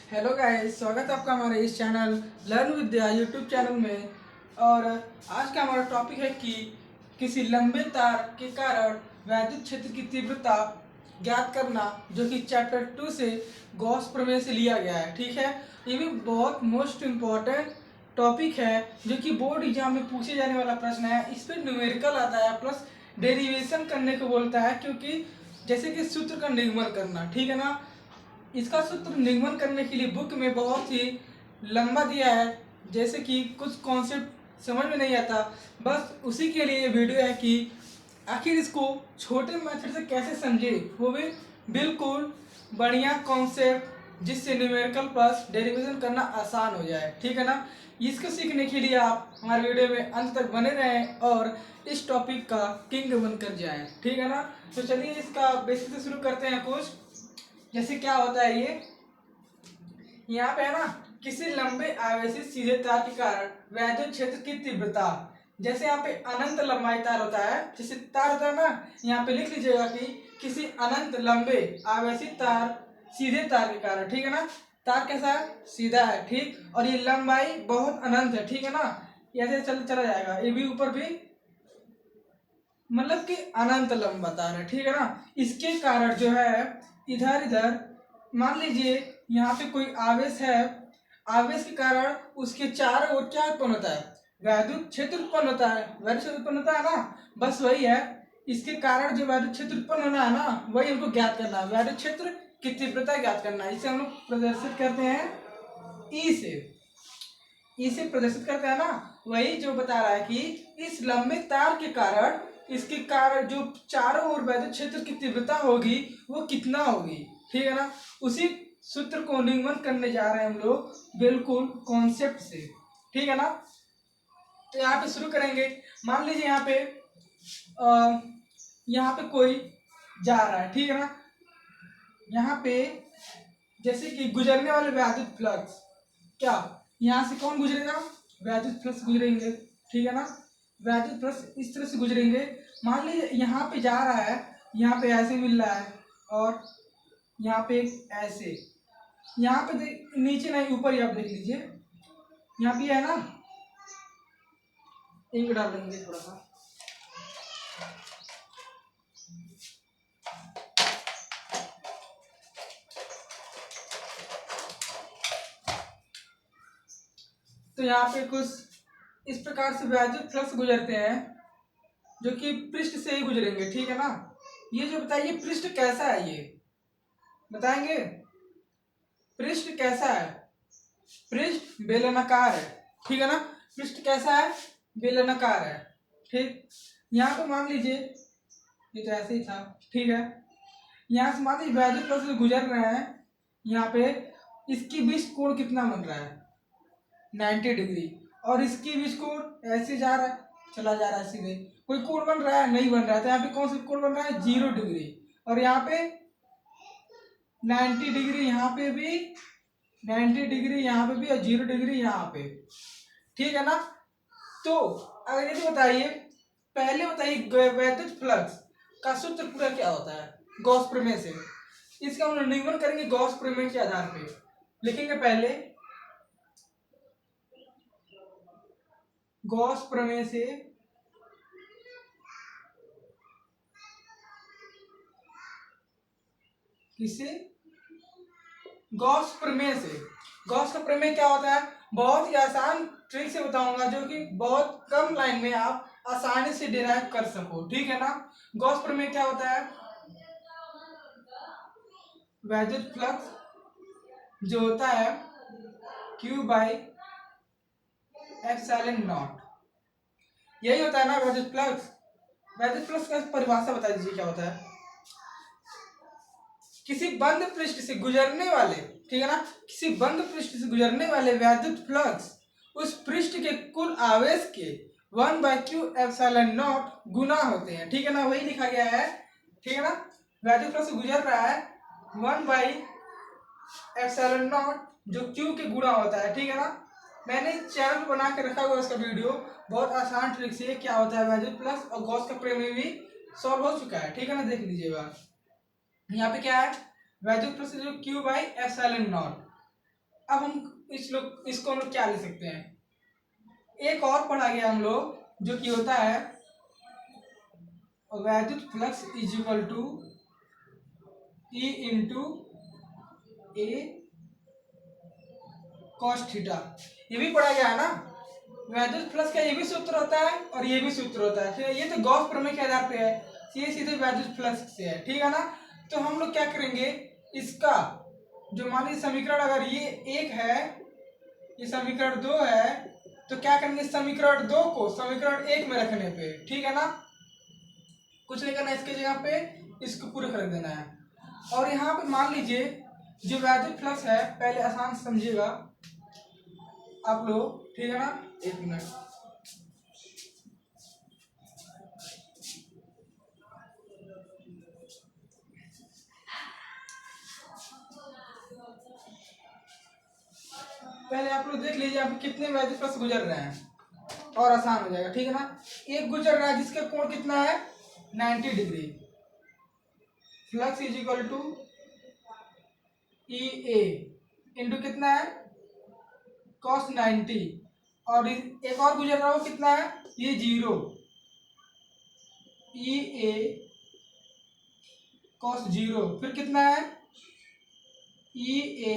Hello guys, स्वागत है आपका हमारे इस चैनल लर्न विद्या यूट्यूब चैनल में। और आज का हमारा टॉपिक है कि किसी लंबे तार के कारण वैद्युत क्षेत्र की तीव्रता ज्ञात करना, जो कि चैप्टर 2 से गॉस प्रमेय से लिया गया है। ठीक है, ये भी बहुत मोस्ट इम्पॉर्टेंट टॉपिक है जो कि बोर्ड एग्जाम में पूछे जाने वाला प्रश्न है। इस पर न्यूमेरिकल आता है प्लस डेरिवेशन करने को बोलता है, क्योंकि जैसे कि सूत्र का निगमन करना। ठीक है ना, इसका सूत्र निगमन करने के लिए बुक में बहुत ही लंबा दिया है, जैसे कि कुछ कॉन्सेप्ट समझ में नहीं आता। बस उसी के लिए ये वीडियो है कि आखिर इसको छोटे मेथड से कैसे समझे, वो भी बिल्कुल बढ़िया कॉन्सेप्ट जिससे न्यूमेरिकल प्लस डेरिवेशन करना आसान हो जाए। ठीक है ना, इसको सीखने के लिए आप हमारे वीडियो में अंत तक बने रहें और इस टॉपिक का किंग बनकर जाएं। ठीक है ना, तो चलिए इसका बेसिक से शुरू करते हैं। कुछ जैसे क्या होता है, ये यहाँ पे है ना, किसी लंबे आवेशित सीधे तार के कारण वैद्युत क्षेत्र की तीव्रता। जैसे यहाँ पे अनंत लंबाई तार होता है, जैसे तार होता है ना, यहाँ पे लिख लीजिएगा कि किसी अनंत लंबे आवेशित तार सीधे तार के कारण। ठीक है ना, तार कैसा है, सीधा है। ठीक, और ये लंबाई बहुत अनंत है। ठीक है ना, ऐसे चला जाएगा, ये भी ऊपर भी मतलब कि अनंत लंबा तार है। ठीक है ना, इसके कारण जो है इधर इधर मान लीजिए यहाँ पे कोई आवेश है, आवेश के कारण उसके चारों ओर क्या उत्पन्न होता है, वैद्युत क्षेत्र उत्पन्न होता है। वैद्युत क्षेत्र उत्पन्न होता है ना, बस वही है। इसके कारण जो वैद्युत क्षेत्र उत्पन्न होना है ना, वही हमको ज्ञात करना है। वैद्युत क्षेत्र की तीव्रता ज्ञात करना है। इसे हम लोग प्रदर्शित करते हैं ई से। इसे प्रदर्शित करता है ना, वही जो बता रहा है कि इस लंबे तार के कारण, इसके कारण जो चारों ओर वैद्युत क्षेत्र की तीव्रता होगी वो कितना होगी। ठीक है ना, उसी सूत्र को निगमन करने जा रहे हैं हम लोग, बिल्कुल कॉन्सेप्ट से। ठीक है ना, तो यहाँ पे शुरू करेंगे। मान लीजिए यहाँ पे कोई जा रहा है। ठीक है ना, यहाँ पे जैसे कि गुजरने वाले वैद्युत फ्लक्स, क्या यहाँ से कौन गुजरेगा, वैद्युत फ्लक्स गुजरेंगे। ठीक है ना, वैद्युत फ्लक्स इस तरह से गुजरेंगे। मान लीजिए यहाँ पे जा रहा है, यहाँ पे ऐसे मिल रहा है, और यहाँ पे ऐसे, यहाँ पे नीचे नहीं ऊपर ही आप देख लीजिए, यहाँ पे है ना, इंक डाल देंगे थोड़ा सा। तो यहाँ पे कुछ इस प्रकार से वैद्युत फ्लक्स गुजरते हैं, जो कि पृष्ठ से ही गुजरेंगे। ठीक है ना, ये जो बताइए पृष्ठ कैसा है, ये बताएंगे। पृष्ठ कैसा है, पृष्ठ बेलनाकार है। ठीक है ना, पृष्ठ कैसा है, बेलनाकार है। ठीक, यहाँ पे मान लीजिए ये तो ऐसे ही था। ठीक है, यहाँ से मान लीजिए वैद्युत फ्लक्स से गुजर रहे हैं, यहाँ पे इसकी बीच कोण कितना बन रहा है, 90 डिग्री। और इसकी बीच कोण ऐसे जा रहा है, चला जा रहा है सीधे, कोई कोण बन रहा है, नहीं बन रहा है। तो यहाँ पे कौन सा कोण बन रहा है, 0 डिग्री। और यहाँ पे 90 डिग्री, यहाँ पे भी 90 डिग्री, यहाँ पे भी, और 0 डिग्री यहाँ पे। ठीक है ना, तो अगर ये बताइए, पहले बताइए वैद्युत फ्लक्स का सूत्र पूरा क्या होता है, गॉस प्रमेय से। इसका हम निगमन करेंगे गॉस प्रमेय के आधार पे। लिखेंगे पहले गॉस प्रमेय से किसे, गॉस प्रमेय से। गॉस का प्रमेय क्या होता है, बहुत ही आसान ट्रिक से बताऊंगा, जो कि बहुत कम लाइन में आप आसानी से डिराइव कर सको। ठीक है ना, गॉस प्रमेय क्या होता है, वैद्युत फ्लक्स जो होता है Q बाई एप्सिलॉन नॉट, यही होता है ना वैद्युत फ्लक्स। वैद्युत फ्लक्स का परिभाषा बता दीजिए क्या होता है, किसी बंद पृष्ठ से गुजरने वाले, ठीक है ना, किसी बंद पृष्ठ से गुजरने वाले वैद्युत फ्लक्स उस पृष्ठ के कुल आवेश के 1/q एप्सिलॉन नॉट गुना होते हैं। ठीक है ना, वही लिखा गया है। ठीक है ना, वैद्युत फ्लक्स गुजर रहा है 1/एप्सिलॉन नॉट, जो q के गुणा होता है। ठीक है ना, मैंने चैनल पर बना के रखा हुआ इसका वीडियो, बहुत आसान ट्रिक से क्या होता है वैद्युत फ्लक्स और गॉस का प्रमेय भी सॉल्व हो चुका है। ठीक है ना, देख लीजिएगा। यहाँ पे क्या है, वैद्युत फ्लक्स जो Q बाई एप्सिलॉन नॉट, अब हम इसको हम लोग क्या ले सकते हैं, एक और पढ़ा गया हम लोग जो कि होता है वैद्युत flux is equal to E into A cos theta. ये भी पढ़ा गया है ना। वैद्युत फ्लक्स का ये भी सूत्र होता है और ये भी सूत्र होता है। फिर ये तो गॉस प्रमेय के आधार पे है, ये सीधे वैद्युत फ्लक्स से है, ठीक है ना। तो हम लोग क्या करेंगे, इसका जो मान लीजिए समीकरण अगर ये एक है, ये समीकरण दो है, तो क्या करेंगे समीकरण दो को समीकरण एक में रखने पे, ठीक है ना, कुछ नहीं करना, इसके जगह पे इसको पूरे रख देना है। और यहाँ पे मान लीजिए जो वैद्युत फ्लक्स है, पहले आसान समझिएगा आप लोग, ठीक है ना, एक मिनट। पहले आप लोग देख लीजिए आप कितने वैद्युत फ्लक्स गुजर रहे हैं और आसान हो जाएगा, ठीक है ना। एक गुजर रहा है जिसका कोण कितना है 90 degree, flux is equal to E A into कितना है कॉस 90, और एक और गुजर रहा हो कितना है ये 0, ई ए कॉस 0, फिर कितना है ई ए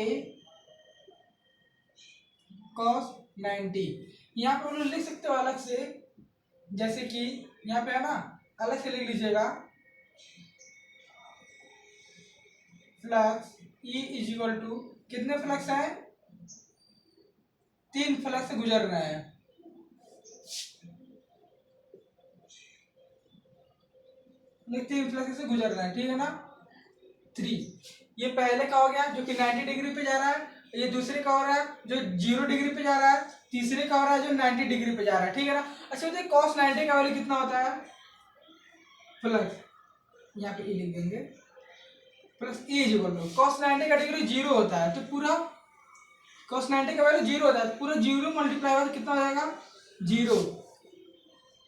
कॉस 90। यहाँ पर हम लोग लिख सकते हो अलग से, जैसे कि यहाँ पे है ना, अलग से लिख लीजिएगा flux E is equal to, कितने फ्लक्स हैं 3 फ्लक्स से गुजर रहे हैं, ये 3 फ्लक्स से गुजर रहे हैं, ठीक है ना। 3 ये पहले का हो गया जो कि 90 डिग्री पे जा रहा है, ये दूसरे का हो रहा है जो 0 डिग्री पे जा रहा है, तीसरे का हो रहा है जो 90 डिग्री पे जा रहा है, ठीक है ना। अच्छा तो cos 90 का वैल्यू कितना होता है, फ्लक्स यहाँ पे ई लिख देंगे, plus E is equal to cos 90 का डिग्री 0 होता है, तो पूरा cos 90 का वैल्यू 0 होता है, तो पूरा 0 मल्टीप्लाई होगा तो कितना हो जाएगा 0,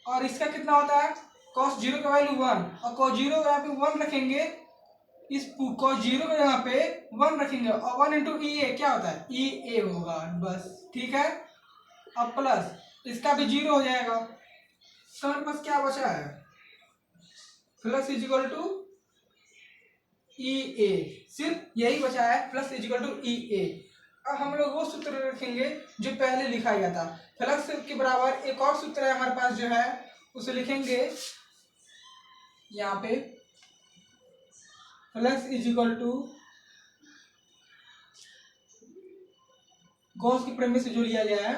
और इसका कितना होता है cos 0 का वैल्यू 1, और cos 0 यहाँ पे 1 रखेंगे, इस cos 0 के यहाँ पे 1 रखेंगे, और 1 इंटू ई ए क्या होता है ई ए होगा, बस ठीक है। अब प्लस इसका भी 0 हो जाएगा, तो हमारे पास क्या बचा है flux is equal to E ए, सिर्फ यही बचा है flux is equal to E ए। अब हम लोग वो सूत्र रखेंगे जो पहले लिखा गया था, फ्लक्स के बराबर एक और सूत्र है हमारे पास जो है, उसे लिखेंगे यहाँ पे flux is equal to Gauss की प्रमेय से जो लिया गया है,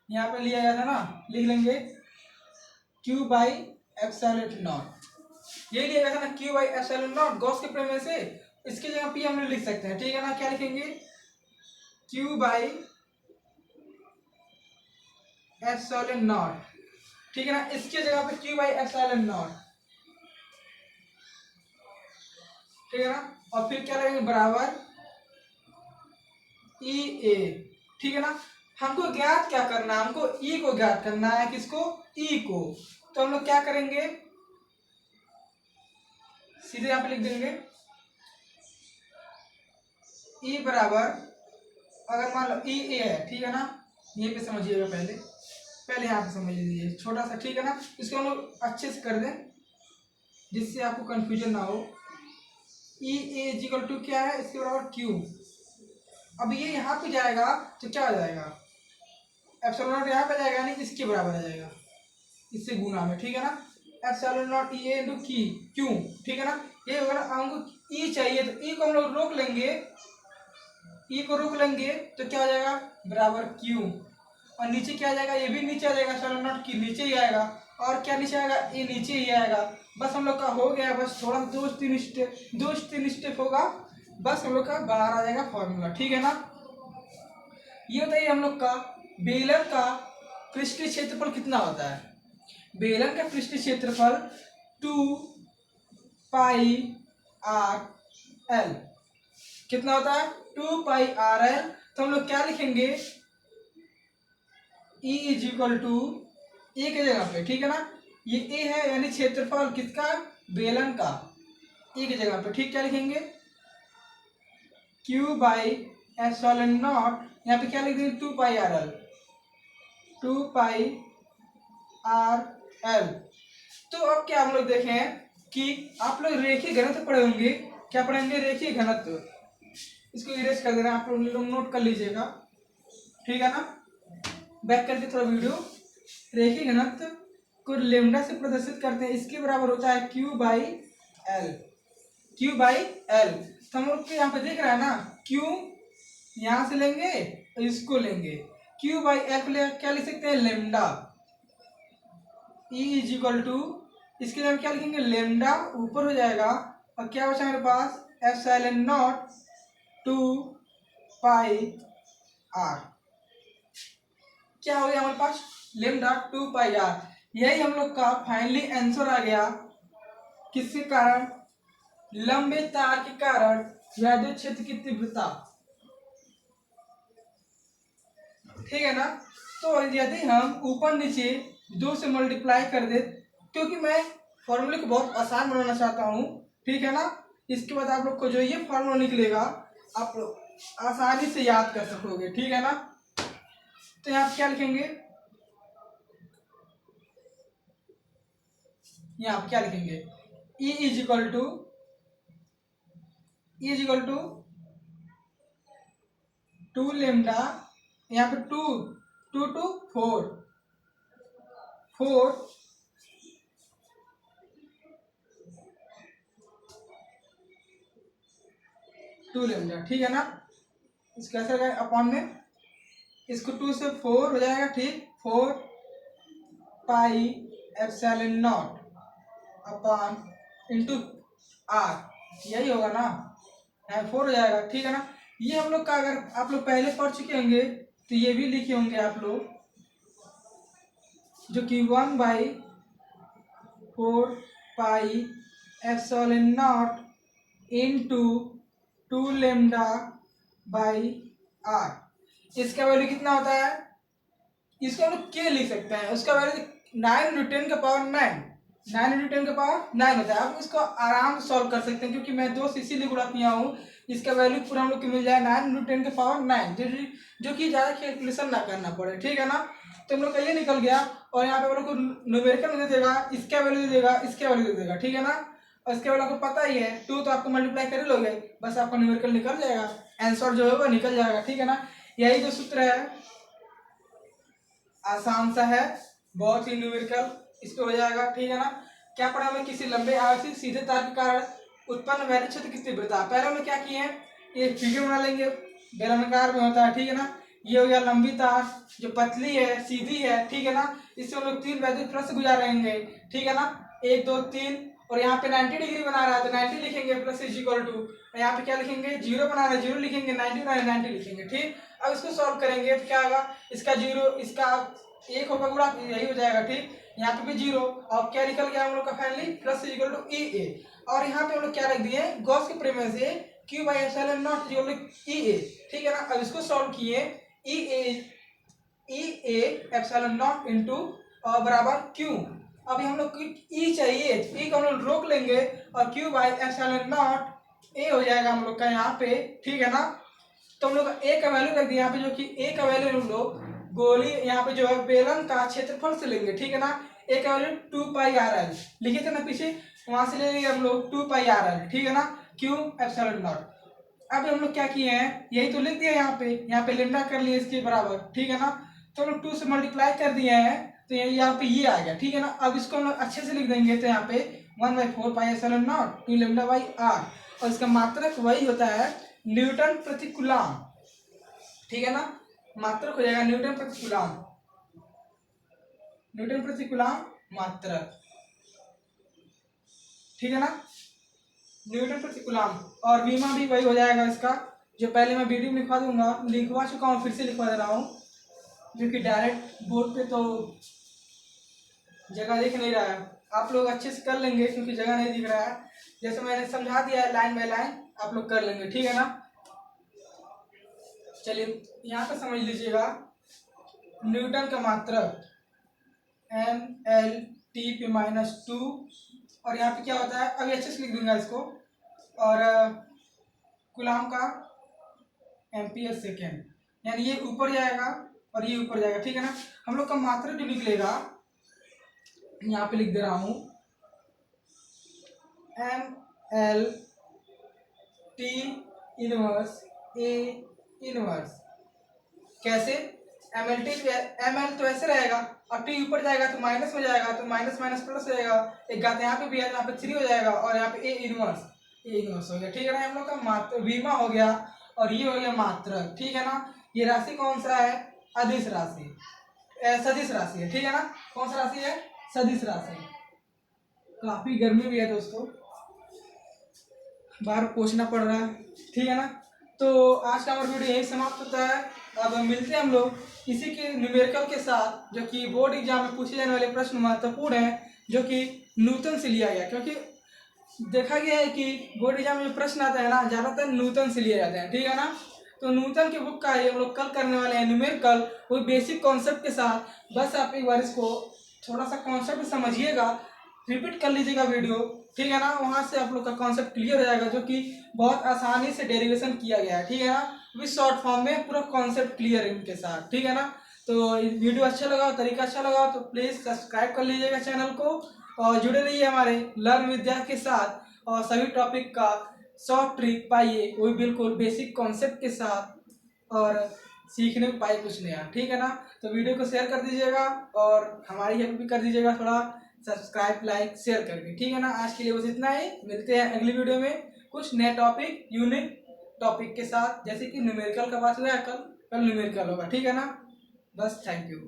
यहाँ पे लिया गया था ना, लिख लेंगे Q बाई एप्सिलॉन नॉट, ये लिया गया था ना Q by epsilon not Gauss के प्रमेय से, इसकी जगह P हम लोग लिख सकते हैं, ठीक है ना। क्या लिखेंगे Q बाई एप्सिलॉन नॉट, ठीक है ना, इसकी जगह पे Q बाई एप्सिलॉन नॉट, ठीक है ना, और फिर क्या लगेंगे बराबर ई ए, ठीक है ना। हमको ज्ञात क्या करना है, हमको ई को ज्ञात करना है, किसको ई को, तो हम लोग क्या करेंगे सीधे यहाँ पे लिख देंगे ई बराबर, अगर मान लो ई ए है, ठीक है ना, यहीं पे समझिएगा, पहले यहाँ पे समझ लीजिए छोटा सा, ठीक है ना, इसको हम लोग अच्छे से कर दें जिससे आपको कंफ्यूजन ना हो। ई ए इक्वल टू क्या है, इसके बराबर क्यू, अब ये यहाँ पे जाएगा तो क्या हो जाएगा एप्सिलॉन नॉट यहाँ पे जाएगा, यानी इसके बराबर आ जाएगा, इससे गुना में, ठीक है ना, एप्सिलॉन नॉट ई इंटू की क्यू, ठीक है ना। ये होगा ना, हमको ई चाहिए तो ई को हम लोग रोक लेंगे, ई को रोक लेंगे तो क्या हो जाएगा बराबर क्यू, और नीचे क्या आ जाएगा, ये भी नीचे आ जाएगा, एप्सिलॉन नॉट की नीचे ही आएगा, और क्या नीचे आएगा ये नीचे ही आएगा, बस हम लोग का हो गया, बस थोड़ा दो तीन स्टेप होगा, बस हम लोग का बाहर आ जाएगा फॉर्मूला, ठीक है ना। ये बताइए हम लोग का बेलन का पृष्ठीय क्षेत्रफल कितना होता है, बेलन का पृष्ठीय क्षेत्रफल 2 पाई आर एल कितना होता है 2 पाई आर एल, तो हम लोग क्या लिखेंगे E इज इक्वल टू ए के जगह पे, ठीक है ना, ये ए है यानी क्षेत्रफल किसका बेलन का, ए की जगह पे, ठीक, क्या लिखेंगे Q बाई एप्सिलॉन नॉट, यहाँ पे क्या लिख देंगे 2 pi R L, 2 pi R L. तो अब क्या हम लोग देखें कि आप लोग रेखीय घनत्व पढ़े होंगे, क्या पढ़ेंगे? रेखीय घनत्व। इसको इरेज कर देना, आप लोग नोट कर लीजिएगा, ठीक है ना। बैक करके थोड़ा वीडियो। रेखीय घनत्व को लेमडा से प्रदर्शित करते हैं, इसके बराबर होता है Q by L, Q by L. तो हम लोग यहाँ पे देख रहा है ना, क्यू यहां से लेंगे और इसको लेंगे, क्यू बाई एल को ले क्या लिख सकते हैं? Lambda. E is equal to, इसके लिए हम क्या लिखेंगे? लेमडा ऊपर हो जाएगा और क्या बचा हमारे पास? Epsilon naught 2 pi R. क्या हो गया हमारे पास? Lambda 2 pi are. यही हम लोग का फाइनली आंसर आ गया। किसके कारण? लंबे तार के कारण विद्युत क्षेत्र की तीव्रता, ठीक है ना। तो यदि हम ऊपर नीचे 2 से मल्टीप्लाई कर दे, क्योंकि मैं फॉर्मूले को बहुत आसान बनाना चाहता हूँ, ठीक है ना। इसके बाद आप लोग को जो ये फॉर्मूला निकलेगा आप लोग आसानी से याद कर सकोगे, ठीक है ना। तो यहाँ क्या लिखेंगे? यहाँ क्या लिखेंगे? E is equal to, E is equal to 2 lambda, यहाँ पे 2 2 टू 4 4 2 लेमडा, ठीक है ना। इसका कैसे रहेगा? अपॉन में इसको 2 से 4 हो जाएगा, ठीक। 4 pi epsilon naught upon into R, यही होगा ना, 4 हो जाएगा, ठीक है ना। ये हम लोग का अगर आप लोग पहले पढ़ चुके होंगे तो ये भी लिखे होंगे आप लोग, जो कि 1 by 4 pi epsilon naught into 2 lambda by R. इसका वैल्यू कितना होता है? इसको हम लोग के लिख सकते हैं, उसका वैल्यू 9 इंटू 10 का पावर 9, 9 इंटू 10 का पावर 9 होता है। आप इसको आराम से सॉल्व कर सकते हैं, क्योंकि मैं 2 से इसीलिए गुणा किया हूँ। इसका वैल्यू पूरा हम लोग को मिल जाए 9 इंटू 10 का पावर 9, जो कि ज़्यादा कैलकुलेशन ना करना पड़े, ठीक है ना। तो हम लोग का ये निकल गया, और यहाँ पे हम लोग को न्यूमेरिकल में दे देगा, इसका वैल्यू दे देगा, इसका वैल्यू दे देगा, ठीक है ना। और इसके बाद आपको पता ही है 2 तो आपको मल्टीप्लाई कर ही लोगे, बस आपका न्यूमेरिकल निकल जाएगा, आंसर जो होगा निकल जाएगा, ठीक है ना। यही जो सूत्र है, आसान सा है, बहुत ही न्यूमेरिकल इस पे हो जाएगा, ठीक है ना। क्या पढ़ा हमें? किसी लंबे आवर्ती सीधे तार के कारण उत्पन्न वैद्युत क्षेत्र की तीव्रता। पहले हमने क्या किए हैं? ये फिगर बना लेंगे, बेलनाकार में होता है, ठीक है ना। ये हो गया लंबी तार जो पतली है, सीधी है, ठीक है ना। इससे हम लोग 3 वैद्युत प्लस गुजारेंगे, ठीक है ना। 1 2 3, और यहाँ पे 90 डिग्री बना रहा है तो 90 लिखेंगे, प्लस इज इक्वल टू, यहाँ पे क्या लिखेंगे? 0 बना रहा है, 0 लिखेंगे, 90 बना रहा है, 90 लिखेंगे, ठीक। अब इसको सॉल्व करेंगे तो क्या होगा? इसका 0, इसका 1 होगा गुणा, यही हो जाएगा, ठीक। यहाँ पे भी 0, और क्या निकल गया हम लोग का finally? Plus is equal to E A. और यहाँ पे हम लोग क्या रख दिए? गॉस के प्रमेय से Q by epsilon naught equal to E A, ठीक है ना। अब इसको सॉल्व किए, E A epsilon naught into बराबर क्यू। अभी हम लोग ई चाहिए, ई को हम लोग रोक लेंगे और Q by epsilon not a हो जाएगा हम लोग का यहाँ पे, ठीक है ना। तो हम लोग ए का वैल्यू रख दिया यहाँ पे, जो कि ए का वैल्यू हम लोग गोली यहाँ पे जो है बेलन का क्षेत्रफल से लेंगे, ठीक है ना। ए का वैल्यू 2 पाई आर एल लिखे थे ना पीछे, वहां से ले लेंगे हम लोग 2 पाई आर एल, ठीक है ना, क्यू एप्सिलॉन नॉट। अब हम लोग क्या किए हैं? यही तो लिख दिया यहाँ पे लेमडा कर लिए इसके बराबर, ठीक है ना। तो हम लोग 2 से मल्टीप्लाई कर दिए हैं, तो यहाँ पे ये आ गया, ठीक है ना। अब इसको हम लोग अच्छे से लिख देंगे, तो यहाँ पे 1/4 pi epsilon naught 2 lambda by R, और इसका मात्रक वही होता है न्यूटन प्रति कूलम, ठीक है ना। मात्रक हो जाएगा न्यूटन प्रति कूलम, न्यूटन प्रति कूलम मात्रक, ठीक है ना, न्यूटन प्रति कूलम। और बीमा भी वही हो जाएगा इसका, जो पहले मैं वीडियो में लिखवा दूंगा, लिखवा चुका हूँ, फिर से लिखवा दे रहा हूँ, जो कि डायरेक्ट बोर्ड पे तो जगह दिख नहीं रहा है। आप लोग अच्छे से कर लेंगे, क्योंकि जगह नहीं दिख रहा है। जैसे मैंने समझा दिया है लाइन बाय लाइन, आप लोग कर लेंगे, ठीक है ना। चलिए यहाँ पे समझ लीजिएगा, न्यूटन का मात्रक एम एल टी पे -2, और यहाँ पे क्या होता है, अभी अच्छे से लिख दूंगा इसको, और कूलम का एम्पियर सेकेंड, यानी ये ऊपर जाएगा और ये ऊपर जाएगा, ठीक है ना। हम लोग का मात्रक जो निकलेगा, यहाँ पे लिख दे रहा हूँ ml t inverse a inverse. कैसे? ml तो ऐसे रहेगा और t ऊपर जाएगा तो माइनस में जाएगा, तो माइनस माइनस प्लस हो जाएगा, एक घात यहाँ पे भी है, यहाँ पे 3 हो जाएगा और यहाँ पे a इनवर्स हो गया, ठीक है ना। हम लोग का मात्र विमा हो गया और ये हो गया मात्रक, ठीक है ना। ये राशि कौन सा है? अदिश राशि, सदिश राशि है, ठीक है ना। कौन सा राशि है? सदिश राशि। काफी गर्मी भी है दोस्तों, बाहर पहुंचना पड़ रहा है, ठीक है ना। तो आज का हमारा वीडियो यही समाप्त होता है। अब मिलते हैं हम लोग इसी के न्यूमेरिकल के साथ, जो कि बोर्ड एग्जाम में पूछे जाने वाले प्रश्न महत्वपूर्ण हैं, जो कि नूतन से लिया गया, क्योंकि देखा गया है कि बोर्ड एग्जाम में प्रश्न आता है ना, ज़्यादातर नूतन से लिए जाते हैं, ठीक है ना। तो नूतन की बुक का ये हम लोग कल करने वाले हैं न्यूमेरिकल, वो बेसिक कॉन्सेप्ट के साथ। बस आप एक बार इसको थोड़ा सा कॉन्सेप्ट समझिएगा, रिपीट कर लीजिएगा वीडियो, ठीक है ना। वहाँ से आप लोग का कॉन्सेप्ट क्लियर हो जाएगा, जो कि बहुत आसानी से डेरिवेशन किया गया है, ठीक है ना। विद शॉर्ट फॉर्म में पूरा कॉन्सेप्ट क्लियर है इनके साथ, ठीक है ना। तो वीडियो अच्छा लगा, तरीका अच्छा लगा तो प्लीज़ सब्सक्राइब कर लीजिएगा चैनल को और जुड़े रहिए हमारे लर्न विद्या के साथ, और सभी टॉपिक का शॉर्ट ट्रिक पाइए, वो भी बिल्कुल बेसिक कॉन्सेप्ट के साथ, और सीखने को पाए कुछ नया, ठीक है ना। तो वीडियो को शेयर कर दीजिएगा और हमारी हेल्प भी कर दीजिएगा थोड़ा, सब्सक्राइब लाइक शेयर करके, ठीक है ना। आज के लिए बस इतना ही, मिलते हैं अगली वीडियो में कुछ नए टॉपिक, यूनिक टॉपिक के साथ, जैसे कि न्यूमेरिकल का बात हुआ है, कल न्यूमेरिकल होगा, ठीक है ना। बस थैंक यू।